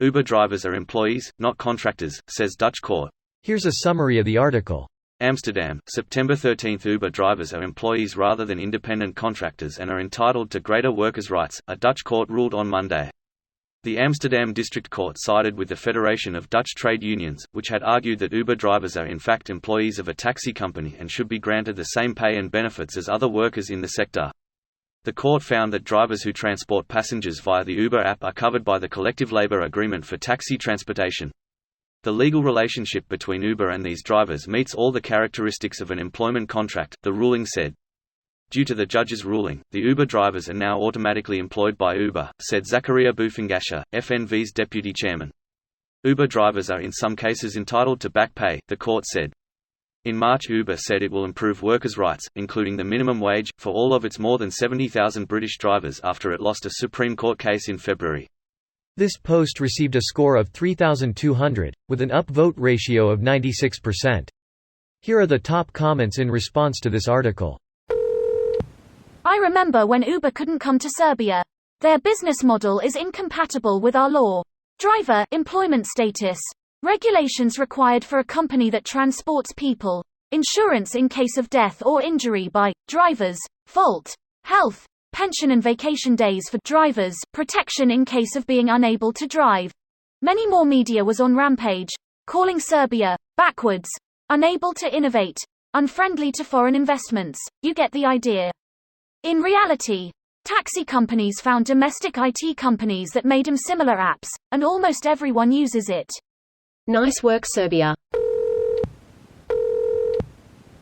Uber drivers are employees, not contractors, says Dutch court. Here's a summary of the article. Amsterdam, September 13. Uber drivers are employees rather than independent contractors and are entitled to greater workers' rights, a Dutch court ruled on Monday. The Amsterdam District Court sided with the Federation of Dutch Trade Unions, which had argued that Uber drivers are in fact employees of a taxi company and should be granted the same pay and benefits as other workers in the sector. The court found that drivers who transport passengers via the Uber app are covered by the collective labor agreement for taxi transportation. The legal relationship between Uber and these drivers meets all the characteristics of an employment contract, the ruling said. Due to the judge's ruling, the Uber drivers are now automatically employed by Uber, said Zachariah Boufengasher, FNV's deputy chairman. Uber drivers are in some cases entitled to back pay, the court said. In March, Uber said it will improve workers' rights, including the minimum wage, for all of its more than 70,000 British drivers after it lost a Supreme Court case in February. This post received a score of 3,200, with an upvote ratio of 96%. Here are the top comments in response to this article. I remember when Uber couldn't come to Serbia. Their business model is incompatible with our law. Driver employment status. Regulations required for a company that transports people. Insurance in case of death or injury by drivers. Fault. Health. Pension and vacation days for drivers. Protection in case of being unable to drive. Many more media was on rampage, calling Serbia backwards, unable to innovate, unfriendly to foreign investments. You get the idea. In reality, taxi companies found domestic IT companies that made them similar apps, and almost everyone uses it. Nice work, Serbia.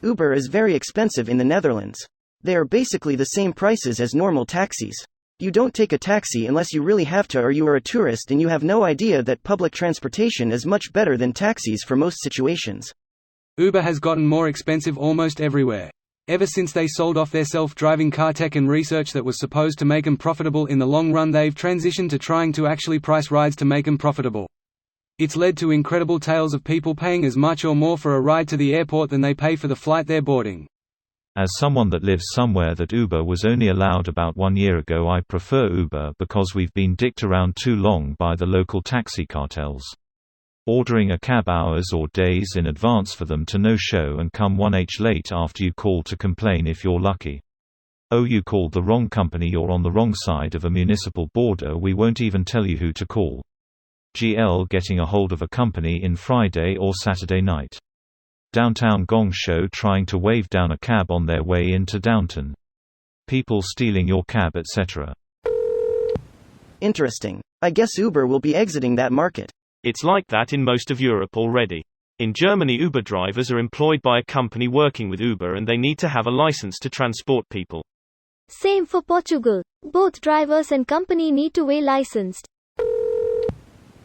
Uber is very expensive in the Netherlands. They are basically the same prices as normal taxis. You don't take a taxi unless you really have to, or you are a tourist and you have no idea that public transportation is much better than taxis for most situations. Uber has gotten more expensive almost everywhere. Ever since they sold off their self-driving car tech and research that was supposed to make them profitable in the long run, they've transitioned to trying to actually price rides to make them profitable. It's led to incredible tales of people paying as much or more for a ride to the airport than they pay for the flight they're boarding. As someone that lives somewhere that Uber was only allowed about 1 year ago, I prefer Uber because we've been dicked around too long by the local taxi cartels. Ordering a cab hours or days in advance for them to no-show and come 1h late after you call to complain if you're lucky. Oh, you called the wrong company, you're on the wrong side of a municipal border, we won't even tell you who to call. GL getting a hold of a company in Friday or Saturday night. Downtown gong show trying to wave down a cab on their way into downtown. People stealing your cab, etc. Interesting. I guess Uber will be exiting that market. It's like that in most of Europe already. In Germany, Uber drivers are employed by a company working with Uber and they need to have a license to transport people. Same for Portugal. Both drivers and company need to be licensed.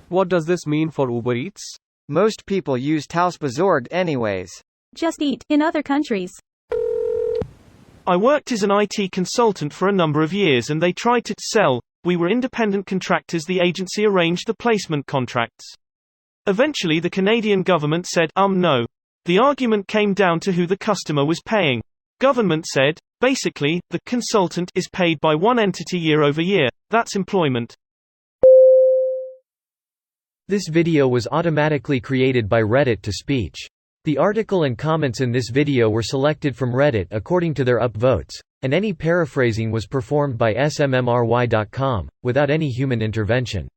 What does this mean for Uber Eats? Most people use Tausbesorgt anyways. Just Eat in other countries. I worked as an IT consultant for a number of years and they tried to sell. We were independent contractors. The agency arranged the placement contracts. Eventually the Canadian government said, no. The argument came down to who the customer was paying. Government said, basically, the consultant is paid by one entity year over year. That's employment. This video was automatically created by Reddit to speech. The article and comments in this video were selected from Reddit according to their upvotes, and any paraphrasing was performed by smmry.com, without any human intervention.